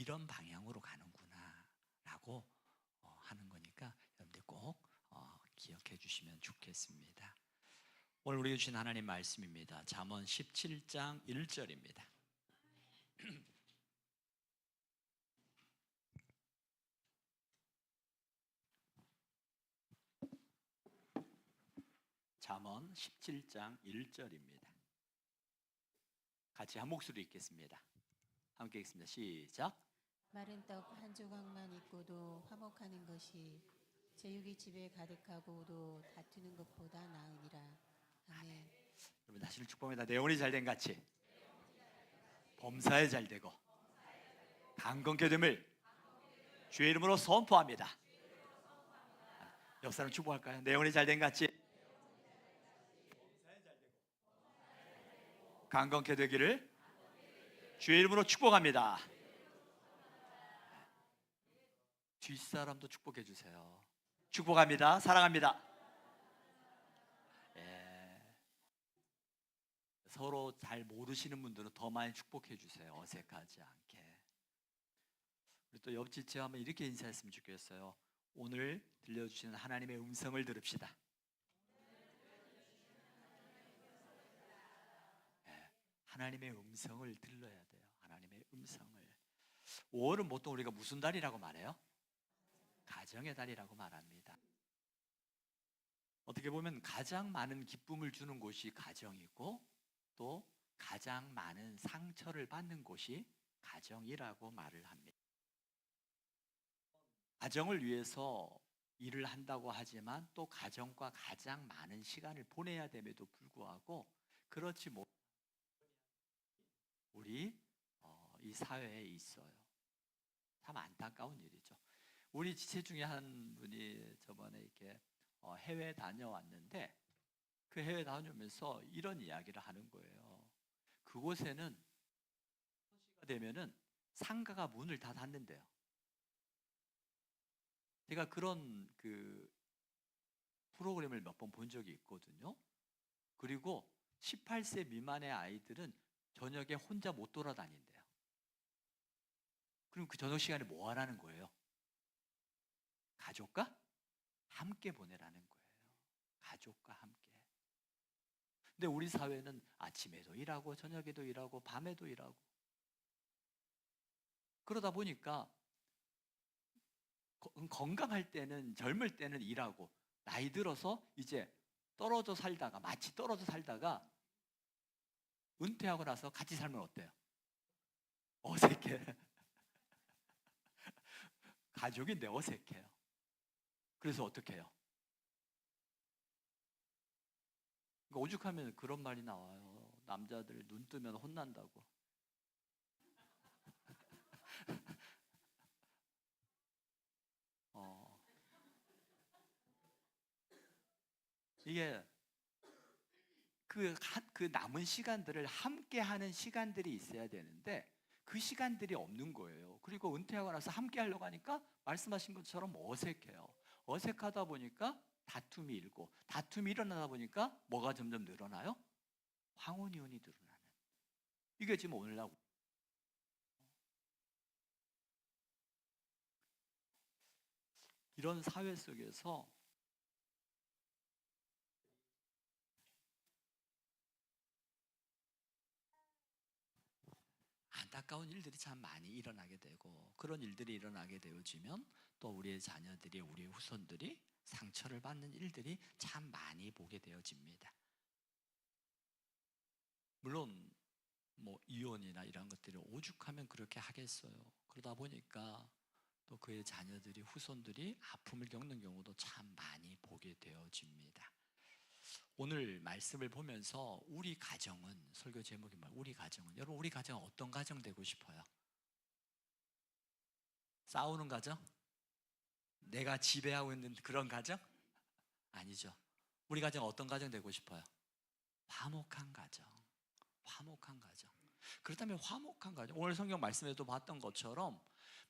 이런 방향으로 가는구나 라고 하는 거니까 여러분들 꼭 기억해 주시면 좋겠습니다. 오늘 우리에게 주신 하나님 말씀입니다. 잠언 17장 1절입니다. 잠언 17장 1절입니다. 같이 한 목소리 읽겠습니다. 함께 읽습니다. 시작. 마른 떡 한 조각만 있고도 화목하는 것이 제육이 집에 가득하고도 다투는 것보다 나으니라. 아멘. 여러분 다시는 축복합니다. 내 영혼이 잘된 같이 범사에 잘되고 강건케 됨을 주의 이름으로 선포합니다. 옆 사람 축복할까요? 내 영혼이 잘된 같이 강건케 되기를 주의 이름으로 축복합니다. 뒷사람도 축복해 주세요. 축복합니다. 사랑합니다. 서로 잘 모르시는 분들은 더 많이 축복해 주세요. 어색하지 않게. 우리 또 옆집 한번 이렇게 인사했으면 좋겠어요. 오늘 들려주시는 하나님의 음성을 들읍시다. 하나님의 음성을 들러야 돼요. 하나님의 음성을. 5월은 보통 우리가 무슨 달이라고 말해요? 가정의 달이라고 말합니다. 어떻게 보면 가장 많은 기쁨을 주는 곳이 가정이고 또 가장 많은 상처를 받는 곳이 가정이라고 말을 합니다. 가정을 위해서 일을 한다고 하지만 또 가정과 가장 많은 시간을 보내야 됨에도 불구하고 그렇지 못 우리 이 사회에 있어요. 참 안타까운 일이죠. 우리 지체 중에 한 분이 저번에 이렇게 해외 다녀왔는데 그 해외 다녀오면서 이런 이야기를 하는 거예요. 그곳에는 시가 되면은 상가가 문을 다 닫는데요. 제가 그런 그 프로그램을 몇 번 본 적이 있거든요. 그리고 18세 미만의 아이들은 저녁에 혼자 못 돌아다닌대요. 그럼 그 저녁 시간에 뭐 하라는 거예요? 가족과 함께 보내라는 거예요. 가족과 함께. 근데 우리 사회는 아침에도 일하고 저녁에도 일하고 밤에도 일하고 그러다 보니까 건강할 때는 젊을 때는 일하고 나이 들어서 이제 마치 떨어져 살다가 은퇴하고 나서 같이 살면 어때요? 어색해. 가족인데 어색해요. 그래서 어떻게 해요? 그러니까 오죽하면 그런 말이 나와요. 남자들 눈 뜨면 혼난다고. 이게 그 남은 시간들을 함께 하는 시간들이 있어야 되는데 그 시간들이 없는 거예요. 그리고 은퇴하고 나서 함께 하려고 하니까 말씀하신 것처럼 어색해요. 어색하다 보니까 다툼이 일고 다툼이 일어나다 보니까 뭐가 점점 늘어나요? 황혼이혼이 늘어나는. 이게 지금 오늘날 이런 사회 속에서 안타까운 일들이 참 많이 일어나게 되고 그런 일들이 일어나게 되어지면 또 우리의 자녀들이 우리의 후손들이 상처를 받는 일들이 참 많이 보게 되어집니다. 물론 뭐 이혼이나 이런 것들이 오죽하면 그렇게 하겠어요. 그러다 보니까 또 그의 자녀들이 후손들이 아픔을 겪는 경우도 참 많이 보게 되어집니다. 오늘 말씀을 보면서 우리 가정은 설교 제목이 뭐예요? 우리 가정은 여러분 우리 가정은 어떤 가정 되고 싶어요? 싸우는 가정? 내가 지배하고 있는 그런 가정? 아니죠. 우리 가정 어떤 가정 되고 싶어요? 화목한 가정. 화목한 가정. 그렇다면 화목한 가정. 오늘 성경 말씀에도 봤던 것처럼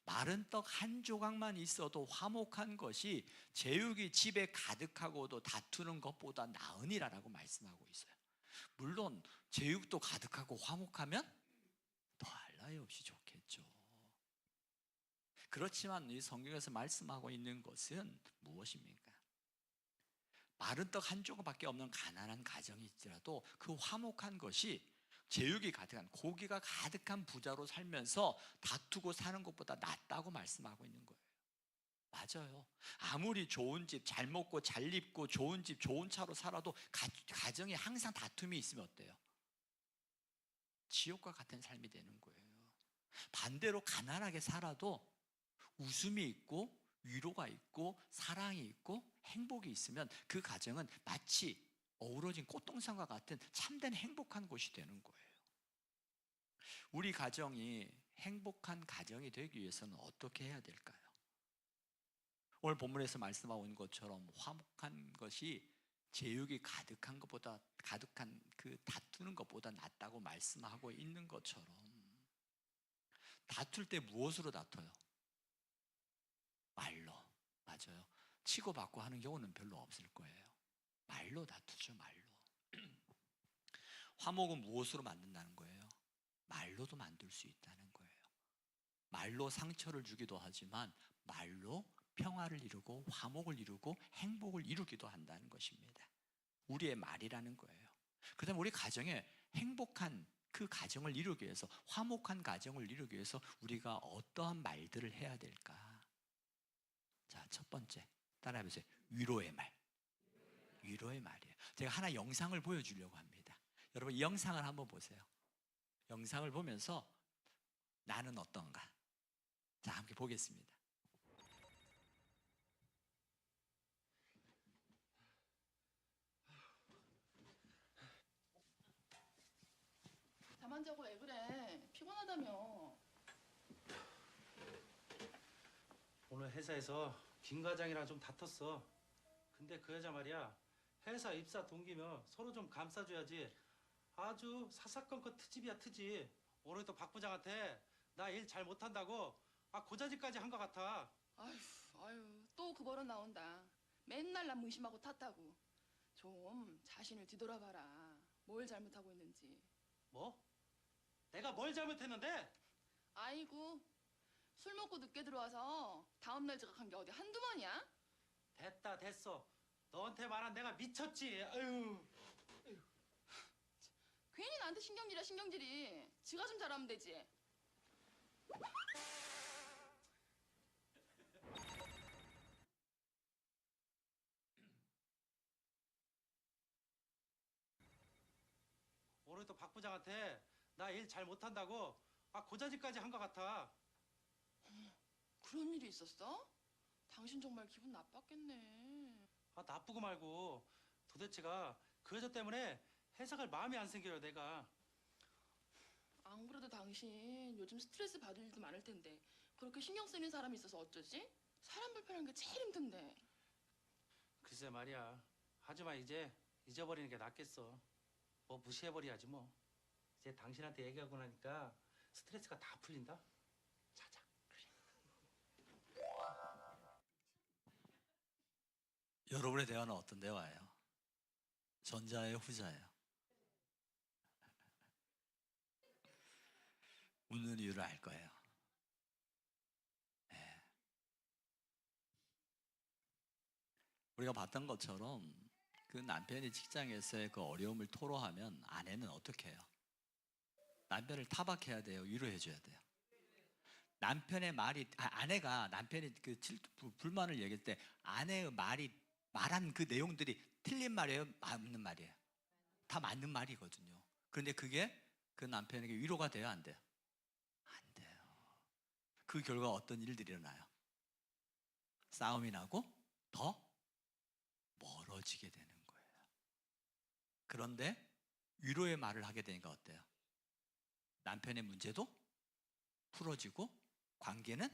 마른 떡 한 조각만 있어도 화목한 것이 제육이 집에 가득하고도 다투는 것보다 나으니라라고 말씀하고 있어요. 물론 제육도 가득하고 화목하면 더할 나위 없이 좋겠죠. 그렇지만 이 성경에서 말씀하고 있는 것은 무엇입니까? 마른 떡 한 조각밖에 없는 가난한 가정일지라도 그 화목한 것이 제육이 가득한, 고기가 가득한 부자로 살면서 다투고 사는 것보다 낫다고 말씀하고 있는 거예요. 맞아요. 아무리 좋은 집, 잘 먹고 잘 입고 좋은 집, 좋은 차로 살아도 가정에 항상 다툼이 있으면 어때요? 지옥과 같은 삶이 되는 거예요. 반대로 가난하게 살아도 웃음이 있고 위로가 있고 사랑이 있고 행복이 있으면 그 가정은 마치 어우러진 꽃동산과 같은 참된 행복한 곳이 되는 거예요. 우리 가정이 행복한 가정이 되기 위해서는 어떻게 해야 될까요? 오늘 본문에서 말씀하고 있는 것처럼 화목한 것이 제육이 가득한 것보다, 가득한 그 다투는 것보다 낫다고 말씀하고 있는 것처럼, 다툴 때 무엇으로 다퉈요? 말로. 맞아요. 치고받고 하는 경우는 별로 없을 거예요. 말로 다투죠. 말로. 화목은 무엇으로 만든다는 거예요? 말로도 만들 수 있다는 거예요. 말로 상처를 주기도 하지만 말로 평화를 이루고 화목을 이루고 행복을 이루기도 한다는 것입니다. 우리의 말이라는 거예요. 그다음에 우리 가정에 행복한 그 가정을 이루기 위해서, 화목한 가정을 이루기 위해서 우리가 어떠한 말들을 해야 될까? 자, 첫 번째 따라해보세요. 위로의 말. 위로의 말이에요. 제가 하나 영상을 보여주려고 합니다. 여러분 이 영상을 한번 보세요. 영상을 보면서 나는 어떤가? 자, 함께 보겠습니다. 잠 안 자고 왜 그래? 피곤하다며. 오늘 회사에서 김 과장이랑 좀 다퉜어. 근데 그 여자 말이야, 회사 입사 동기면 서로 좀 감싸줘야지. 아주 사사건건 트집이야, 트집. 오늘도 박 부장한테 나 일 잘 못한다고 고자질까지 한 것 같아. 아유, 또 그 버릇 나온다. 맨날 남 의심하고 탓하고. 좀 자신을 뒤돌아봐라. 뭘 잘못하고 있는지. 뭐? 내가 뭘 잘못했는데? 아이고, 술 먹고 늦게 들어와서 다음날 지각한 게 어디 한두 번이야? 됐다, 됐어. 너한테 말한 내가 미쳤지. 아유. 괜히 나한테 신경질이야, 신경질이. 지가 좀 잘하면 되지. 오늘도 박 부장한테 나 일 잘 못한다고 고자질까지 한 것 같아. 그런 일이 있었어? 당신 정말 기분 나빴겠네. 나쁘고 말고 도대체가 그 여자 때문에 회사갈 마음이 안 생겨요, 내가. 안 그래도 당신 요즘 스트레스 받을 일도 많을 텐데 그렇게 신경 쓰이는 사람이 있어서 어쩌지? 사람 불편한 게 제일 힘든데. 글쎄 말이야. 하지만 이제 잊어버리는 게 낫겠어. 뭐 무시해버려야지 뭐. 이제 당신한테 얘기하고 나니까 스트레스가 다 풀린다. 자자. 여러분의 대화는 어떤 대화예요? 전자예요, 후자예요? 웃는 이유를 알 거예요. 네. 우리가 봤던 것처럼 그 남편이 직장에서의 그 어려움을 토로하면 아내는 어떻게 해요? 남편을 타박해야 돼요? 위로해줘야 돼요? 남편의 말이, 아내가 남편이 그 불만을 얘기할 때 아내의 말한 그 내용들이 틀린 말이에요? 맞는 말이에요? 다 맞는 말이거든요. 그런데 그게 그 남편에게 위로가 돼요? 안 돼요? 안 돼요. 그 결과 어떤 일들이 일어나요? 싸움이 나고 더 멀어지게 되는 거예요. 그런데 위로의 말을 하게 되니까 어때요? 남편의 문제도 풀어지고 관계는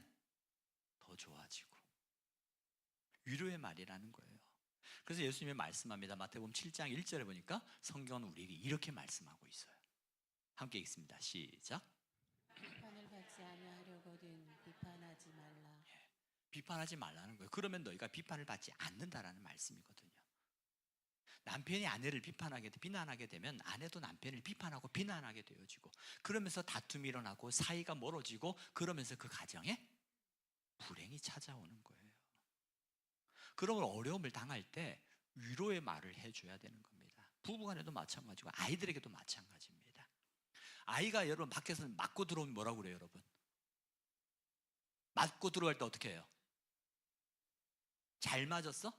더 좋아지고. 위로의 말이라는 거예요. 그래서 예수님이 말씀합니다. 마태복음 7장 1절에 보니까 성경은 우리에게 이렇게 말씀하고 있어요. 함께 읽습니다. 시작. 비판을 받지 아니하려거든 비판하지 말라. 비판하지 말라는 거예요. 그러면 너희가 비판을 받지 않는다라는 말씀이거든요. 남편이 아내를 비난하게 되면 아내도 남편을 비판하고 비난하게 되어지고, 그러면서 다툼이 일어나고 사이가 멀어지고, 그러면서 그 가정에 불행이 찾아오는 거예요. 그러면 어려움을 당할 때 위로의 말을 해줘야 되는 겁니다. 부부간에도 마찬가지고 아이들에게도 마찬가지입니다. 아이가 여러분 밖에서 맞고 들어오면 뭐라고 그래요, 여러분? 맞고 들어갈 때 어떻게 해요? 잘 맞았어?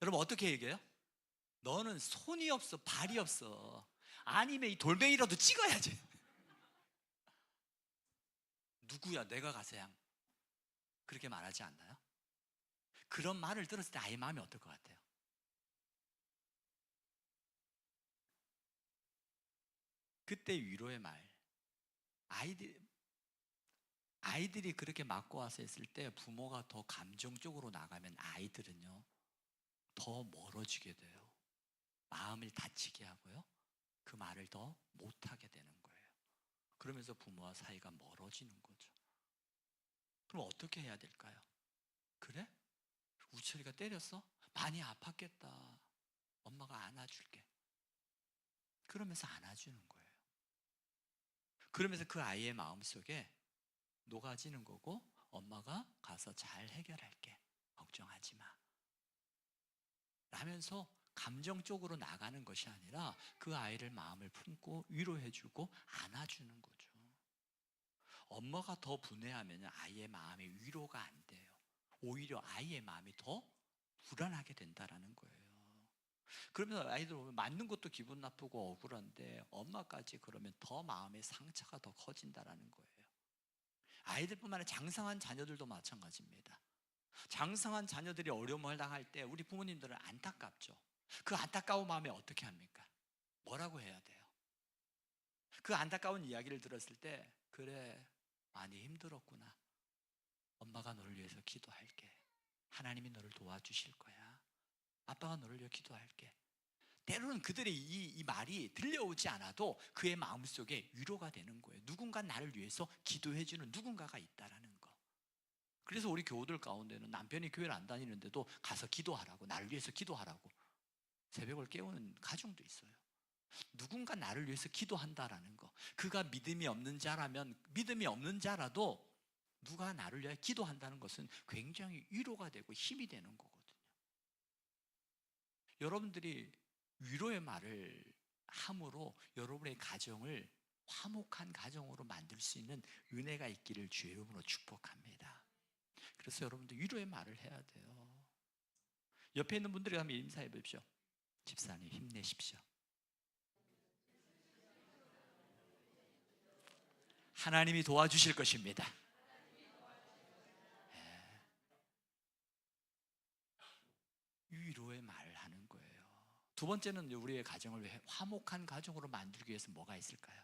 여러분 어떻게 얘기해요? 너는 손이 없어, 발이 없어. 아니면 이 돌멩이라도 찍어야지. 누구야, 내가 가세양. 그렇게 말하지 않나요? 그런 말을 들었을 때 아이 마음이 어떨 것 같아요? 그때 위로의 말. 아이들이 그렇게 맞고 와서 했을 때 부모가 더 감정적으로 나가면 아이들은요, 더 멀어지게 돼요. 마음을 다치게 하고요, 그 말을 더 못하게 되는 거예요. 그러면서 부모와 사이가 멀어지는 거죠. 그럼 어떻게 해야 될까요? 그래? 우철이가 때렸어? 많이 아팠겠다. 엄마가 안아줄게. 그러면서 안아주는 거예요. 그러면서 그 아이의 마음속에 녹아지는 거고, 엄마가 가서 잘 해결할게. 걱정하지 마. 라면서 감정적으로 나가는 것이 아니라 그 아이를 마음을 품고 위로해주고 안아주는 거죠. 엄마가 더 분해하면 아이의 마음이 위로가 안 돼요. 오히려 아이의 마음이 더 불안하게 된다라는 거예요. 그러면서 아이들 보면 맞는 것도 기분 나쁘고 억울한데 엄마까지 그러면 더 마음의 상처가 더 커진다라는 거예요. 아이들뿐만 아니라 장성한 자녀들도 마찬가지입니다. 장성한 자녀들이 어려움을 당할 때 우리 부모님들은 안타깝죠. 그 안타까운 마음에 어떻게 합니까? 뭐라고 해야 돼요? 그 안타까운 이야기를 들었을 때, 그래, 많이 힘들었구나. 엄마가 너를 위해서 기도할게. 하나님이 너를 도와주실 거야. 아빠가 너를 위해 기도할게. 때로는 그들의 이 말이 들려오지 않아도 그의 마음속에 위로가 되는 거예요. 누군가 나를 위해서 기도해주는 누군가가 있다라는 거. 그래서 우리 교우들 가운데는 남편이 교회를 안 다니는데도 가서 기도하라고, 나를 위해서 기도하라고 새벽을 깨우는 가정도 있어요. 누군가 나를 위해서 기도한다라는 거. 그가 믿음이 없는 자라면, 믿음이 없는 자라도 누가 나를 위해 기도한다는 것은 굉장히 위로가 되고 힘이 되는 거거든요. 여러분들이 위로의 말을 함으로 여러분의 가정을 화목한 가정으로 만들 수 있는 은혜가 있기를 주의 이름으로 축복합니다. 그래서 여러분들 위로의 말을 해야 돼요. 옆에 있는 분들이 한번 인사해 보십시오. 집사님 힘내십시오. 하나님이 도와주실 것입니다. 위로의 말을 하는 거예요. 두 번째는 우리의 가정을 화목한 가정으로 만들기 위해서 뭐가 있을까요?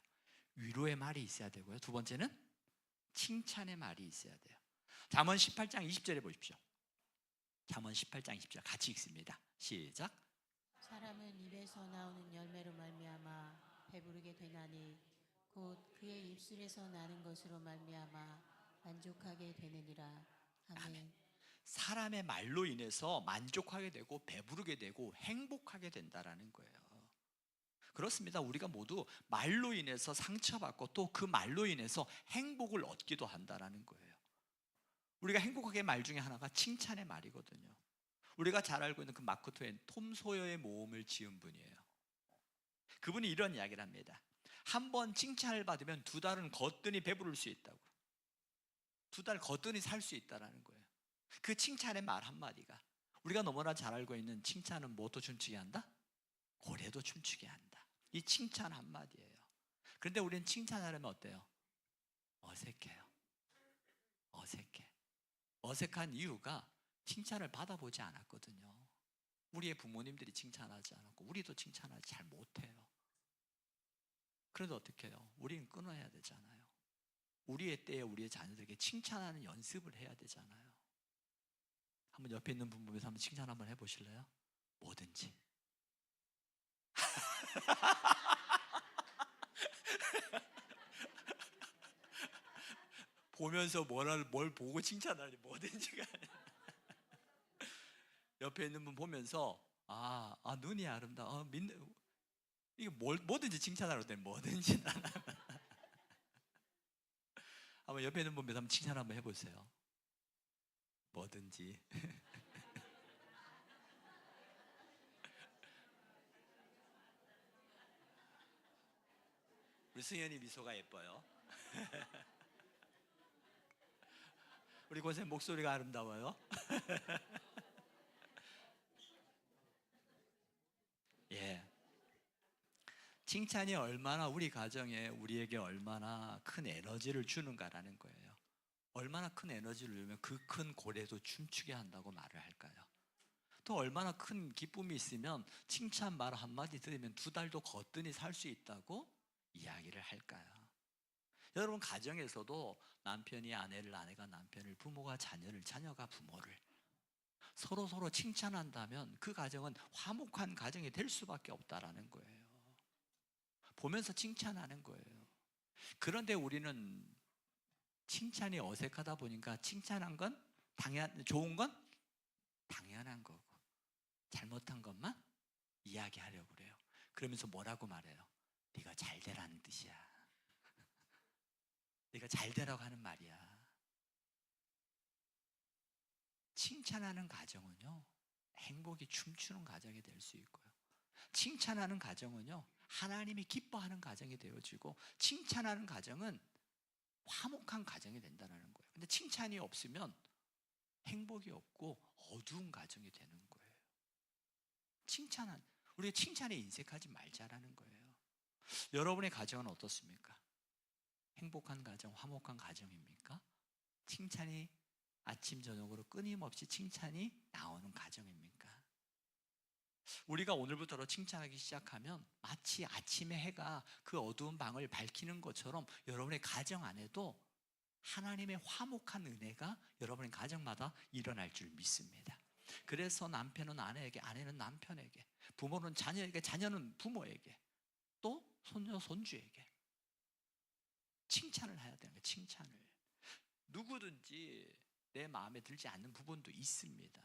위로의 말이 있어야 되고요. 두 번째는 칭찬의 말이 있어야 돼요. 잠언 18장 20절에 보십시오. 잠언 18장 20절 같이 읽습니다. 시작. 사람은 입에서 나오는 열매로 말미암아 배부르게 되나니 곧 그의 입술에서 나는 것으로 말미암아 만족하게 되느니라. 아멘. 사람의 말로 인해서 만족하게 되고 배부르게 되고 행복하게 된다라는 거예요. 그렇습니다. 우리가 모두 말로 인해서 상처받고 또 그 말로 인해서 행복을 얻기도 한다라는 거예요. 우리가 행복하게 말 중에 하나가 칭찬의 말이거든요. 우리가 잘 알고 있는 그 마크 트웨인, 톰 소여의 모험을 지은 분이에요. 그분이 이런 이야기를 합니다. 한 번 칭찬을 받으면 2달은 거뜬히 배부를 수 있다고. 2달 거뜬히 살 수 있다라는 거예요. 그 칭찬의 말 한마디가, 우리가 너무나 잘 알고 있는 칭찬은 뭐도 춤추게 한다? 고래도 춤추게 한다. 이 칭찬 한마디예요. 그런데 우리는 칭찬하려면 어때요? 어색해요. 어색한 이유가 칭찬을 받아보지 않았거든요. 우리의 부모님들이 칭찬하지 않았고 우리도 칭찬하지 잘 못해요. 그래도 어떻게 해요? 우리는 끊어야 되잖아요. 우리의 때에 우리의 자녀들에게 칭찬하는 연습을 해야 되잖아요. 한번 옆에 있는 분 보면서 한번 칭찬 한번 해보실래요? 뭐든지. 보면서 뭘 보고 칭찬하니 뭐든지가. 옆에 있는 분 보면서 눈이 아름다워. 이게 뭐든지 칭찬하라고 돼. 뭐든지. 한번 옆에 있는 분들 한번 칭찬 한번 해보세요. 뭐든지. 우리 승현이 미소가 예뻐요. 우리 고생 목소리가 아름다워요. 예. 칭찬이 얼마나 우리 가정에 우리에게 얼마나 큰 에너지를 주는가라는 거예요. 얼마나 큰 에너지를 주면 그 큰 고래도 춤추게 한다고 말을 할까요? 또 얼마나 큰 기쁨이 있으면 칭찬 말 한마디 들으면 2달도 거뜬히 살 수 있다고 이야기를 할까요? 여러분 가정에서도 남편이 아내를, 아내가 남편을, 부모가 자녀를, 자녀가 부모를 서로 칭찬한다면 그 가정은 화목한 가정이 될 수밖에 없다라는 거예요. 보면서 칭찬하는 거예요. 그런데 우리는 칭찬이 어색하다 보니까 칭찬한 건 좋은 건 당연한 거고 잘못한 것만 이야기하려고 그래요. 그러면서 뭐라고 말해요? 네가 잘 되라는 뜻이야. 네가 잘 되라고 하는 말이야. 칭찬하는 가정은요, 행복이 춤추는 가정이 될 수 있고요. 칭찬하는 가정은요, 하나님이 기뻐하는 가정이 되어지고, 칭찬하는 가정은 화목한 가정이 된다는 거예요. 근데 칭찬이 없으면 행복이 없고 어두운 가정이 되는 거예요. 우리가 칭찬에 인색하지 말자라는 거예요. 여러분의 가정은 어떻습니까? 행복한 가정, 화목한 가정입니까? 칭찬이 아침 저녁으로 끊임없이 칭찬이 나오는 가정입니까? 우리가 오늘부터 칭찬하기 시작하면 마치 아침의 해가 그 어두운 방을 밝히는 것처럼 여러분의 가정 안에도 하나님의 화목한 은혜가 여러분의 가정마다 일어날 줄 믿습니다. 그래서 남편은 아내에게, 아내는 남편에게, 부모는 자녀에게, 자녀는 부모에게, 또 손녀, 손주에게 칭찬을 해야 되는 거예요. 칭찬을. 누구든지 내 마음에 들지 않는 부분도 있습니다.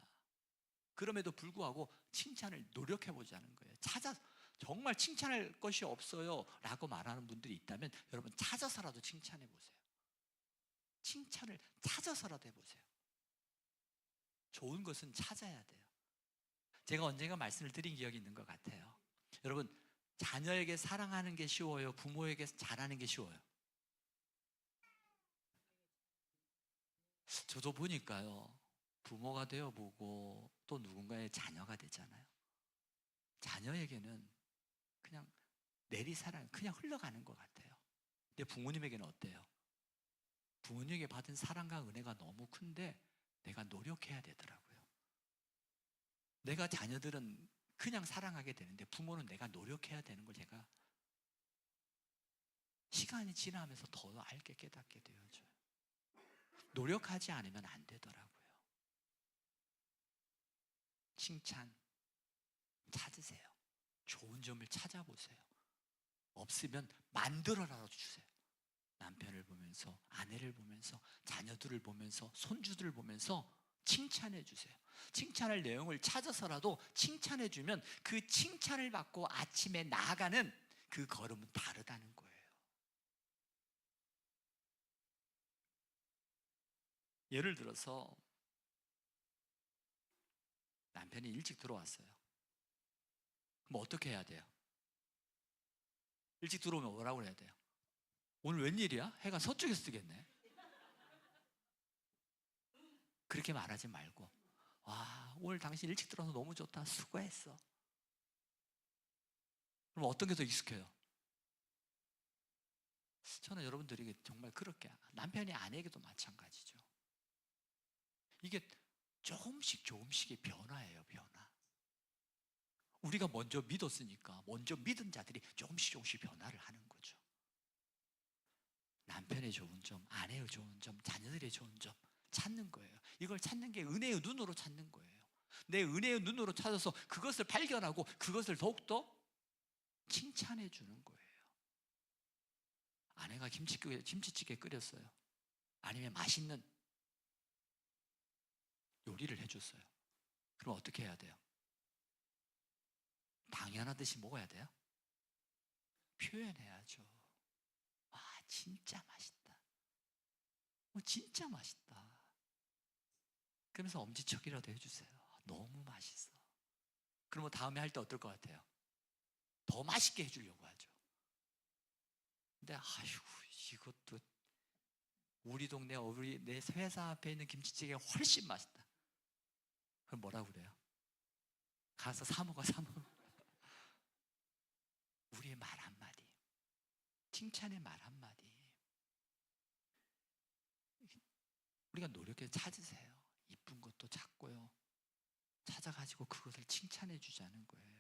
그럼에도 불구하고 칭찬을 노력해 보자는 거예요. 정말 칭찬할 것이 없어요 라고 말하는 분들이 있다면 여러분 찾아서라도 칭찬해 보세요. 칭찬을 찾아서라도 해보세요. 좋은 것은 찾아야 돼요. 제가 언젠가 말씀을 드린 기억이 있는 것 같아요. 여러분, 자녀에게 사랑하는 게 쉬워요? 부모에게 잘하는 게 쉬워요? 저도 보니까요, 부모가 되어보고 또 누군가의 자녀가 되잖아요. 자녀에게는 그냥 내리사랑, 그냥 흘러가는 것 같아요. 근데 부모님에게는 어때요? 부모님에게 받은 사랑과 은혜가 너무 큰데 내가 노력해야 되더라고요. 내가 자녀들은 그냥 사랑하게 되는데 부모는 내가 노력해야 되는 걸 제가 시간이 지나면서 더 알게 깨닫게 되어져요. 노력하지 않으면 안 되더라고요. 칭찬 찾으세요. 좋은 점을 찾아보세요. 없으면 만들어라도 주세요. 남편을 보면서, 아내를 보면서, 자녀들을 보면서, 손주들을 보면서 칭찬해 주세요. 칭찬할 내용을 찾아서라도 칭찬해 주면 그 칭찬을 받고 아침에 나아가는 그 걸음은 다르다는 거예요. 예를 들어서 남편이 일찍 들어왔어요. 그럼 어떻게 해야 돼요? 일찍 들어오면 뭐라고 해야 돼요? 오늘 웬일이야? 해가 서쪽에서 뜨겠네. 그렇게 말하지 말고, 와, 오늘 당신 일찍 들어와서 너무 좋다, 수고했어. 그럼 어떤 게 더 익숙해요? 저는 여러분들에게 정말 그렇게, 남편이 아내에게도 마찬가지죠. 이게 조금씩의 변화예요. 변화. 우리가 먼저 믿었으니까 먼저 믿은 자들이 조금씩 변화를 하는 거죠. 남편의 좋은 점, 아내의 좋은 점, 자녀들의 좋은 점 찾는 거예요. 이걸 찾는 게 은혜의 눈으로 찾는 거예요. 내 은혜의 눈으로 찾아서 그것을 발견하고 그것을 더욱더 칭찬해 주는 거예요. 아내가 김치찌개 끓였어요. 아니면 맛있는 요리를 해줬어요. 그럼 어떻게 해야 돼요? 당연하듯이 먹어야 돼요? 표현해야죠. 와, 진짜 맛있다. 진짜 맛있다. 그러면서 엄지척이라도 해주세요. 너무 맛있어. 그러면 다음에 할 때 어떨 것 같아요? 더 맛있게 해주려고 하죠. 근데 아휴, 이것도 우리 동네 우리 내 회사 앞에 있는 김치찌개가 훨씬 맛있다. 그럼 뭐라고 그래요? 가서 사 먹어. 우리의 말 한마디, 칭찬의 말 한마디, 우리가 노력해서 찾으세요. 이쁜 것도 찾고요, 찾아가지고 그것을 칭찬해 주자는 거예요.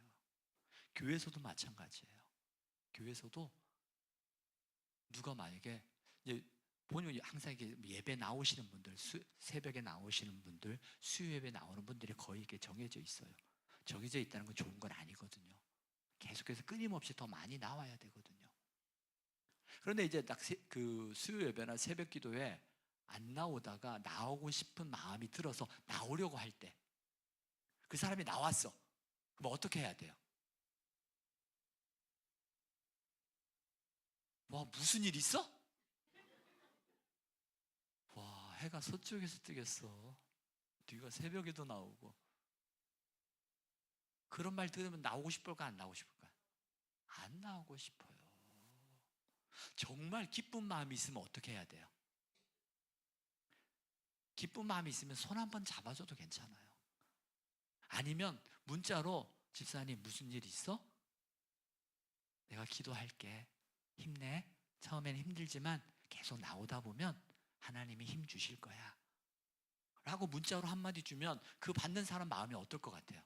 교회에서도 마찬가지예요. 교회에서도 누가 만약에 이제 본인이 항상 이렇게 예배 나오시는 분들, 새벽에 나오시는 분들, 수요 예배 나오는 분들이 거의 이렇게 정해져 있어요. 정해져 있다는 건 좋은 건 아니거든요. 계속해서 끊임없이 더 많이 나와야 되거든요. 그런데 이제 딱 그 수요 예배나 새벽 기도에 안 나오다가 나오고 싶은 마음이 들어서 나오려고 할 때 그 사람이 나왔어. 그럼 어떻게 해야 돼요? 와, 무슨 일 있어? 와, 해가 서쪽에서 뜨겠어. 네가 새벽에도 나오고. 그런 말 들으면 나오고 싶을까, 안 나오고 싶을까? 안 나오고 싶어요. 정말 기쁜 마음이 있으면 어떻게 해야 돼요? 기쁜 마음이 있으면 손 한번 잡아줘도 괜찮아요. 아니면 문자로, 집사님 무슨 일 있어? 내가 기도할게. 힘내. 처음에는 힘들지만 계속 나오다 보면 하나님이 힘 주실 거야. 라고 문자로 한마디 주면 그 받는 사람 마음이 어떨 것 같아요?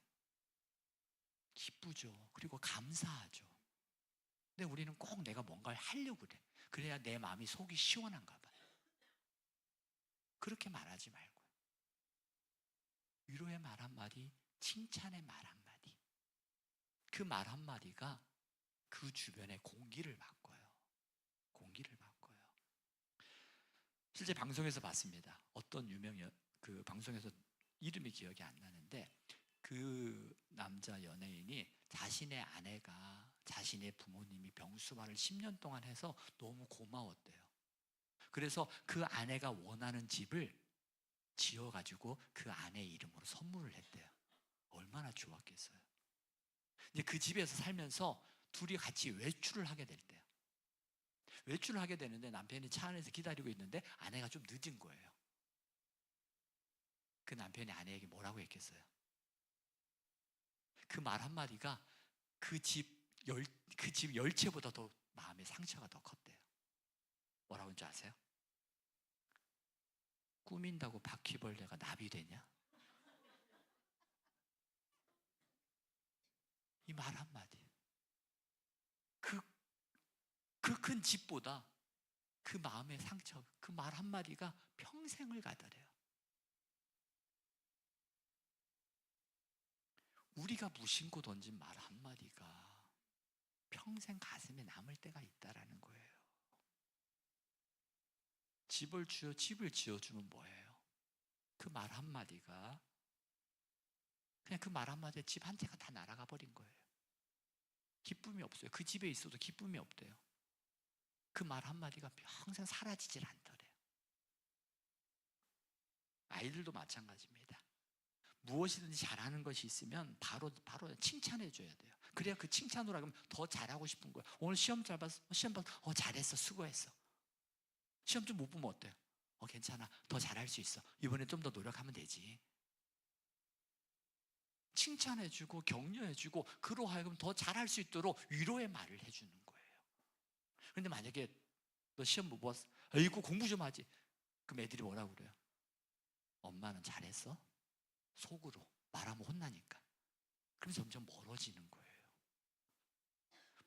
기쁘죠. 그리고 감사하죠. 근데 우리는 꼭 내가 뭔가를 하려고 그래. 그래야 내 마음이 속이 시원한가 봐. 그렇게 말하지 말고 위로의 말 한마디, 칭찬의 말 한마디, 그 말 한마디가 그 주변의 공기를 바꿔요. 공기를 바꿔요. 실제 방송에서 봤습니다. 어떤 그 방송에서 이름이 기억이 안 나는데 그 남자 연예인이 자신의 아내가 자신의 부모님이 병수발을 10년 동안 해서 너무 고마웠대요. 그래서 그 아내가 원하는 집을 지어가지고 그 아내 이름으로 선물을 했대요. 얼마나 좋았겠어요. 이제 그 집에서 살면서 둘이 같이 외출을 하게 될 때요. 외출을 하게 되는데 남편이 차 안에서 기다리고 있는데 아내가 좀 늦은 거예요. 그 남편이 아내에게 뭐라고 했겠어요? 그 말 한마디가 그 집 열채보다 더 마음의 상처가 더 컸대요. 뭐라고 하는 줄 아세요? 꾸민다고 바퀴벌레가 나비 되냐? 이 말 한마디. 그 큰 집보다 그 마음의 상처, 그 말 한마디가 평생을 가더래요. 우리가 무심코 던진 말 한마디가 평생 가슴에 남을 때가 있다라는 거예요. 집을 지어주면 뭐예요? 그 말 한마디가 그냥 그 말 한마디에 집 한 채가 다 날아가 버린 거예요. 기쁨이 없어요. 그 집에 있어도 기쁨이 없대요. 그 말 한마디가 평생 사라지질 않더래요. 아이들도 마찬가지입니다. 무엇이든지 잘하는 것이 있으면 바로 칭찬해 줘야 돼요. 그래야 그 칭찬으로 하면 더 잘하고 싶은 거예요. 오늘 시험 잘 봤어? 시험 봤어? 잘했어. 수고했어. 시험 좀 못 보면 어때요? 괜찮아. 더 잘할 수 있어. 이번에 좀 더 노력하면 되지. 칭찬해주고 격려해주고 그로 하여금 더 잘할 수 있도록 위로의 말을 해주는 거예요. 그런데 만약에 너 시험 못 봤어? 아이고 공부 좀 하지. 그럼 애들이 뭐라고 그래요? 엄마는 잘했어? 속으로 말하면 혼나니까. 그럼 점점 멀어지는 거예요.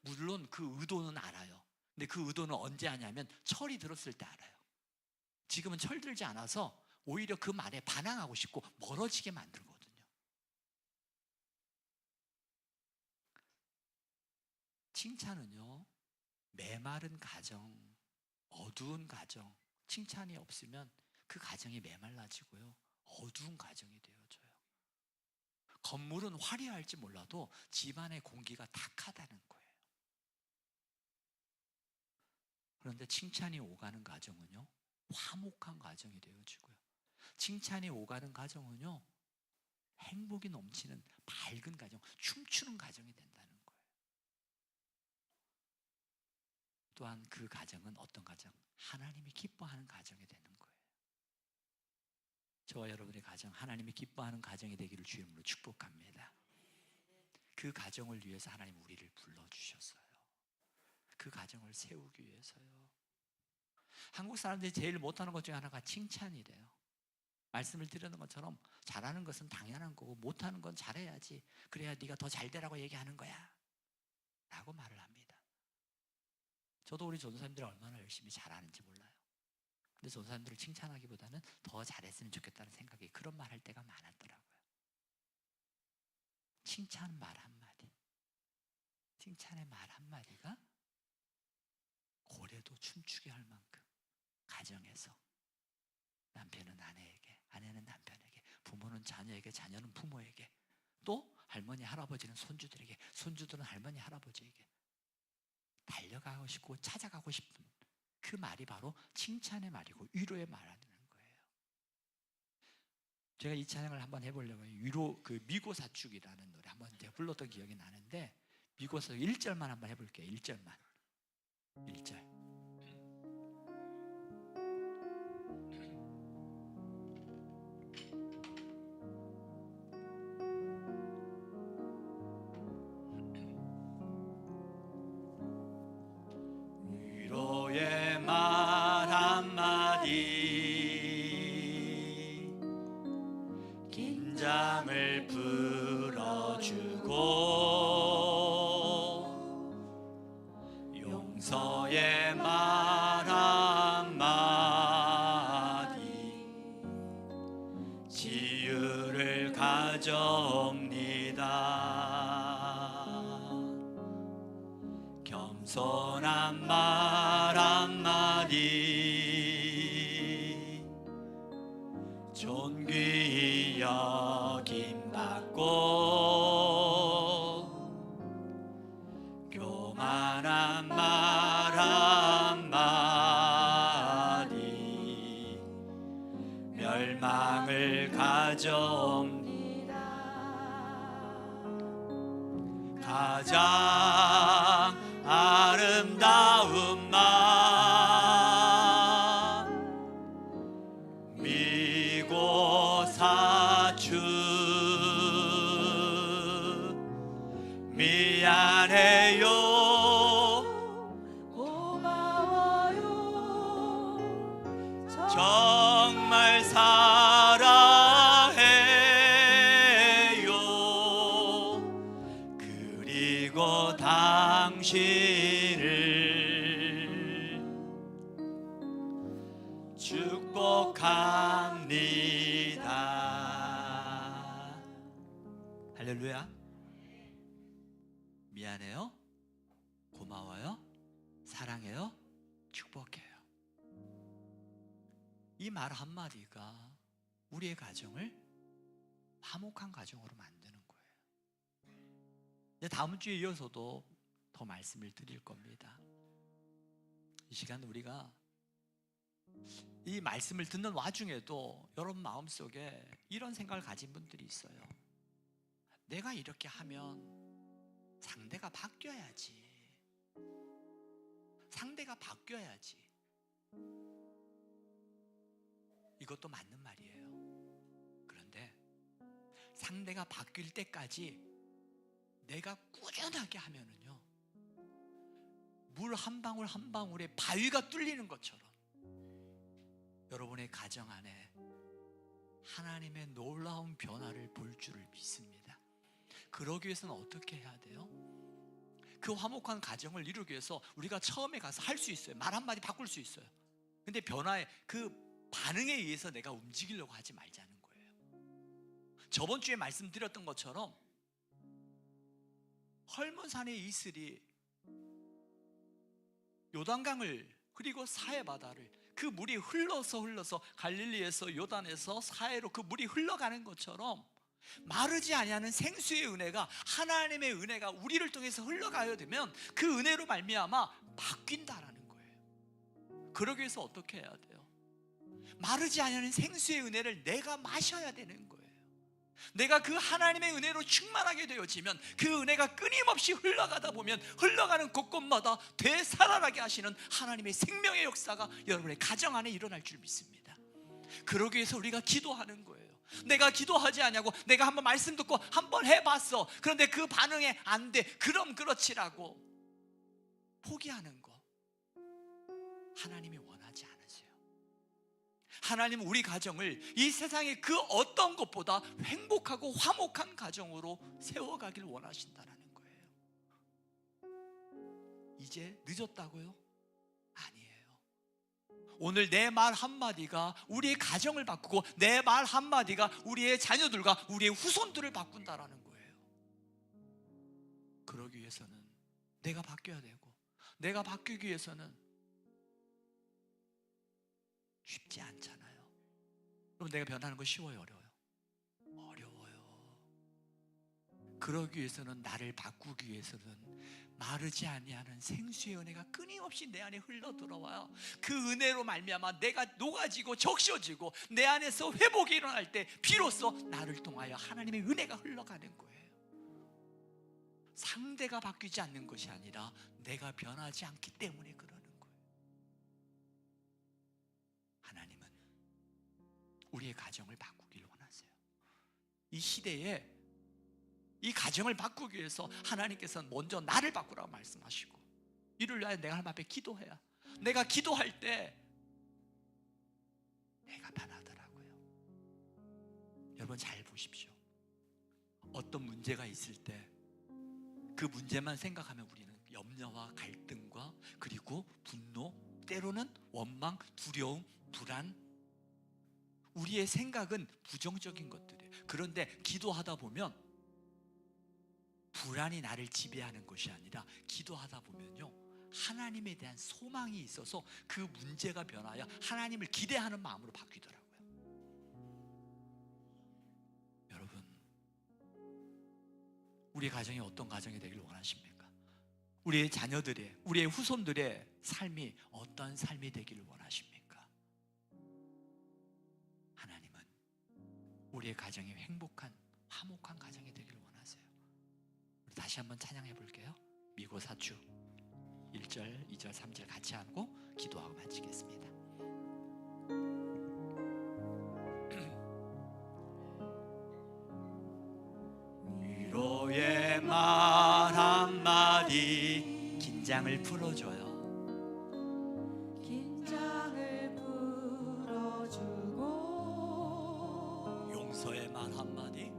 물론 그 의도는 알아요. 근데 그 의도는 언제 하냐면 철이 들었을 때 알아요. 지금은 철들지 않아서 오히려 그 말에 반항하고 싶고 멀어지게 만들거든요. 칭찬은요, 메마른 가정, 어두운 가정, 칭찬이 없으면 그 가정이 메말라지고요, 어두운 가정이 되어져요. 건물은 화려할지 몰라도 집안의 공기가 탁하다는 거예요. 그런데 칭찬이 오가는 가정은요, 화목한 가정이 되어지고요. 칭찬이 오가는 가정은요, 행복이 넘치는 밝은 가정, 춤추는 가정이 된다는 거예요. 또한 그 가정은 어떤 가정? 하나님이 기뻐하는 가정이 되는 거예요. 저와 여러분의 가정, 하나님이 기뻐하는 가정이 되기를 주의 이름으로 축복합니다. 그 가정을 위해서 하나님 우리를 불러주셨어요. 그 가정을 세우기 위해서요. 한국 사람들이 제일 못하는 것 중에 하나가 칭찬이래요. 말씀을 드리는 것처럼 잘하는 것은 당연한 거고 못하는 건 잘해야지, 그래야 네가 더 잘 되라고 얘기하는 거야 라고 말을 합니다. 저도 우리 전도사님들이 얼마나 열심히 잘하는지 몰라요. 근데 전도사님들을 칭찬하기보다는 더 잘했으면 좋겠다는 생각이, 그런 말 할 때가 많았더라고요. 칭찬 말 한마디, 칭찬의 말 한마디가 고래도 춤추게 할 만큼 가정에서 남편은 아내에게, 아내는 남편에게, 부모는 자녀에게, 자녀는 부모에게, 또 할머니 할아버지는 손주들에게, 손주들은 할머니 할아버지에게 달려가고 싶고 찾아가고 싶은 그 말이 바로 칭찬의 말이고 위로의 말하는 거예요. 제가 이 찬양을 한번 해보려고 위로, 그 미고사축이라는 노래 한번 제가 불렀던 기억이 나는데, 미고사축 1절만 한번 해볼게요. 1절만. 1절. 위로의 말 한마디, 긴장을 풀어주고, 용서의 말 한마디, 치유를 가져옵니다. 겸손한 말 한마디, 존귀히 여김받고, 교만한 말 한마디, 멸망을 가져옵니다. 가장 아름다운 말, 미고사축, 미안해요, 고마워요, 정말 사랑해요, 그리고 당신을 축복합니다. 할렐루야. 미안해요, 고마워요, 사랑해요, 축복해요. 이 말 한마디가 우리의 가정을 화목한 가정으로 만드는 거예요. 이제 다음 주에 이어서도 더 말씀을 드릴 겁니다. 이 시간 우리가 이 말씀을 듣는 와중에도 여러분 마음속에 이런 생각을 가진 분들이 있어요. 내가 이렇게 하면 상대가 바뀌어야지, 상대가 바뀌어야지. 이것도 맞는 말이에요. 그런데 상대가 바뀔 때까지 내가 꾸준하게 하면은요, 물 한 방울 한 방울에 바위가 뚫리는 것처럼 여러분의 가정 안에 하나님의 놀라운 변화를 볼 줄을 믿습니다. 그러기 위해서는 어떻게 해야 돼요? 그 화목한 가정을 이루기 위해서 우리가 처음에 가서 할 수 있어요. 말 한마디 바꿀 수 있어요. 근데 변화의 그 반응에 의해서 내가 움직이려고 하지 말자는 거예요. 저번 주에 말씀드렸던 것처럼 헐몬산의 이슬이 요단강을, 그리고 사해바다를, 그 물이 흘러서 갈릴리에서 요단에서 사해로 그 물이 흘러가는 것처럼 마르지 아니하는 생수의 은혜가, 하나님의 은혜가 우리를 통해서 흘러가야 되면 그 은혜로 말미암아 바뀐다라는 거예요. 그러기 위해서 어떻게 해야 돼요? 마르지 않는 생수의 은혜를 내가 마셔야 되는 거예요. 내가 그 하나님의 은혜로 충만하게 되어지면 그 은혜가 끊임없이 흘러가다 보면 흘러가는 곳곳마다 되살아나게 하시는 하나님의 생명의 역사가 여러분의 가정 안에 일어날 줄 믿습니다. 그러기 위해서 우리가 기도하는 거예요. 내가 기도하지 않냐고, 내가 한번 말씀 듣고 한번 해봤어, 그런데 그 반응이 안 돼, 그럼 그렇지라고 포기하는 거 하나님이 원하지 않으세요. 하나님은 우리 가정을 이 세상의 그 어떤 것보다 행복하고 화목한 가정으로 세워가길 원하신다는 거예요. 이제 늦었다고요? 아니에요. 오늘 내 말 한마디가 우리의 가정을 바꾸고 내 말 한마디가 우리의 자녀들과 우리의 후손들을 바꾼다라는 거예요. 그러기 위해서는 내가 바뀌어야 되고, 내가 바뀌기 위해서는 쉽지 않잖아요. 그럼 내가 변하는 거 쉬워요, 어려워요? 어려워요. 그러기 위해서는, 나를 바꾸기 위해서는 마르지 아니하는 생수의 은혜가 끊임없이 내 안에 흘러 들어와요. 그 은혜로 말미암아 내가 녹아지고 적셔지고 내 안에서 회복이 일어날 때 비로소 나를 통하여 하나님의 은혜가 흘러가는 거예요. 상대가 바뀌지 않는 것이 아니라 내가 변하지 않기 때문에 그러는 거예요. 하나님은 우리의 가정을 바꾸기를 원하세요. 이 시대에 이 가정을 바꾸기 위해서 하나님께서는 먼저 나를 바꾸라고 말씀하시고, 이를 위하여 내가 하나님 앞에 기도해야, 내가 기도할 때 내가 변하더라고요. 여러분 잘 보십시오. 어떤 문제가 있을 때 그 문제만 생각하면 우리는 염려와 갈등과 그리고 분노, 때로는 원망, 두려움, 불안, 우리의 생각은 부정적인 것들이에요. 그런데 기도하다 보면 불안이 나를 지배하는 것이 아니라 기도하다 보면요, 하나님에 대한 소망이 있어서 그 문제가 변하여 하나님을 기대하는 마음으로 바뀌더라고요. 여러분, 우리 가정이 어떤 가정이 되길 원하십니까? 우리의 자녀들의, 우리의 후손들의 삶이 어떤 삶이 되기를 원하십니까? 하나님은 우리의 가정이 행복한, 화목한 가정이 되기를 원하세요. 우리 다시 한번 찬양해 볼게요. 미고사주 1절, 2절, 3절 같이 하고 기도하고 마치겠습니다. 위로의 말 한마디 긴장을 풀어줘요. 긴장을 풀어주고 용서의 말 한마디,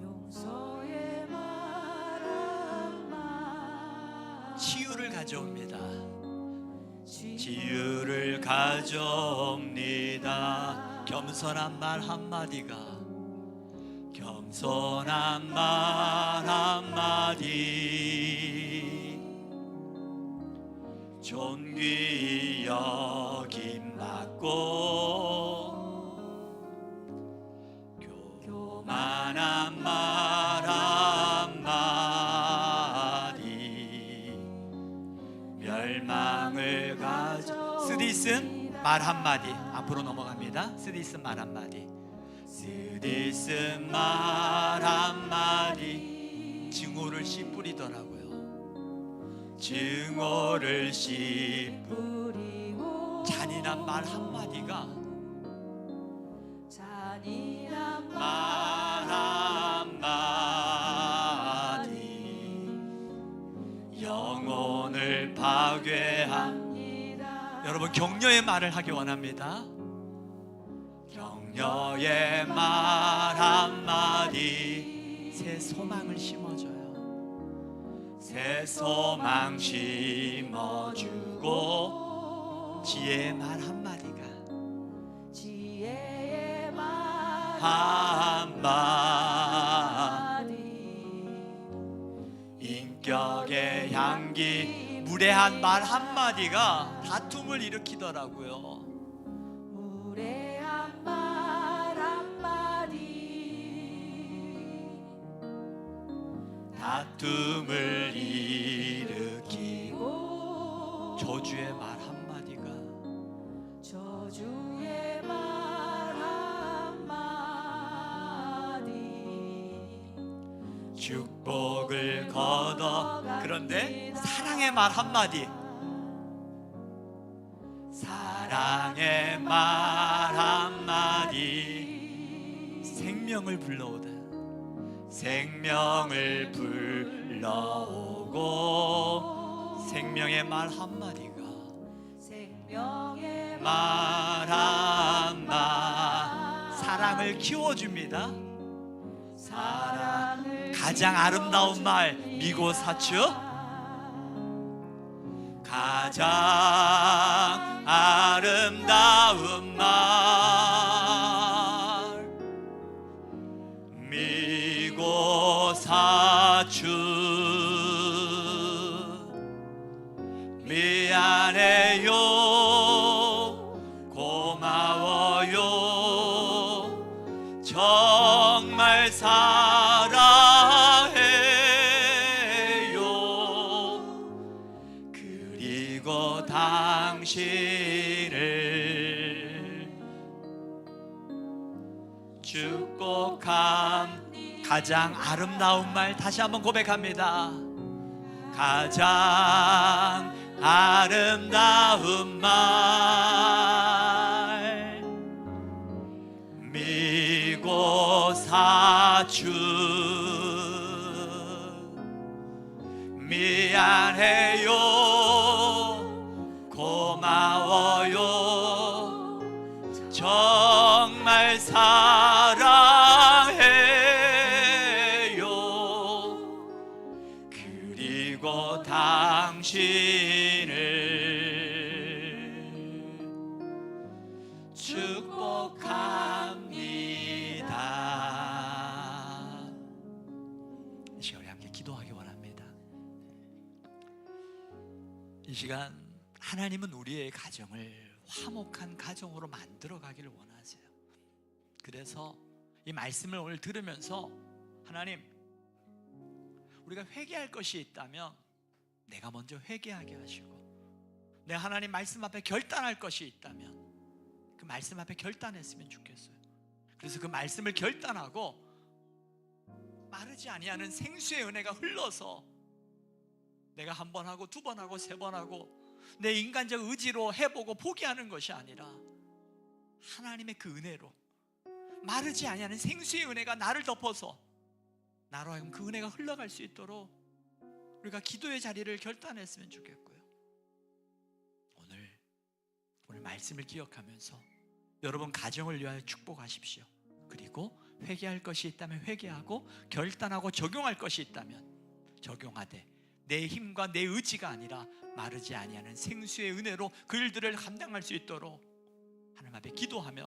용서의 말 한마디 치유를 가져옵니다. 치유를 가져옵니다. 겸손한 말 한마디가, 겸손한 말 한마디 존귀 여김 받고, 교만한 말 한마디 멸망을 가져. 쓰디쓴 말 한마디, 앞으로 넘어갑니다. 쓰디쓴 말 한마디, 쓰디쓴 말 한마디 증오를 씨 뿌리더라고요. 증오를 씨 뿌리고 잔인한 말 한마디가, 잔인한 말 한마디 영혼을 파괴한. 여러분 격려의 말을 하기 원합니다. 격려의 말 한마디 새 소망을 심어줘요. 새 소망 심어주고, 지혜의 말 한마디가, 지혜의 말 한마디 인격의 향기, 무례한 말 한마디가 다툼을 일으키더라고요. 무례한 말 한마디 다툼을 일으키고, 그리고 저주의 말 한마디가, 저주의 말 축복을 거둬. 그런데 사랑의 말 한마디, 사랑의 말 한마디 생명을 불러오다. 생명을 불러오고 생명의 말 한마디가 생명의 말 한마 사랑을 키워줍니다. 사랑을 가장 아름다운 말 미고사추, 가장 아름다운 말 미고사추. 미안해요, 고마워요, 정말 사랑해요. 그리고 당신을 축복함. 가장 아름다운 말 다시 한번 고백합니다. 가장 아름다운 말 미고사추. 미안해요, 고마워요, 정말 사랑해요. 그리고 당신을 축복합니다. 이 시간 우리 함께 기도하기 원합니다. 이 시간 하나님은 우리의 가정을 화목한 가정으로 만들어 가기를 원하세요. 그래서 이 말씀을 오늘 들으면서 하나님, 우리가 회개할 것이 있다면 내가 먼저 회개하게 하시고, 내 하나님 말씀 앞에 결단할 것이 있다면 그 말씀 앞에 결단했으면 좋겠어요. 그래서 그 말씀을 결단하고 마르지 아니하는 생수의 은혜가 흘러서 내가 한 번 하고 두 번 하고 세 번 하고 내 인간적 의지로 해보고 포기하는 것이 아니라 하나님의 그 은혜로 마르지 아니하는 생수의 은혜가 나를 덮어서 나로 하여금 그 은혜가 흘러갈 수 있도록 우리가 기도의 자리를 결단했으면 좋겠고요. 오늘 말씀을 기억하면서 여러분 가정을 위하여 축복하십시오. 그리고 회개할 것이 있다면 회개하고, 결단하고 적용할 것이 있다면 적용하되, 내 힘과 내 의지가 아니라 마르지 아니하는 생수의 은혜로 그 일들을 감당할 수 있도록 하나님 앞에 기도하며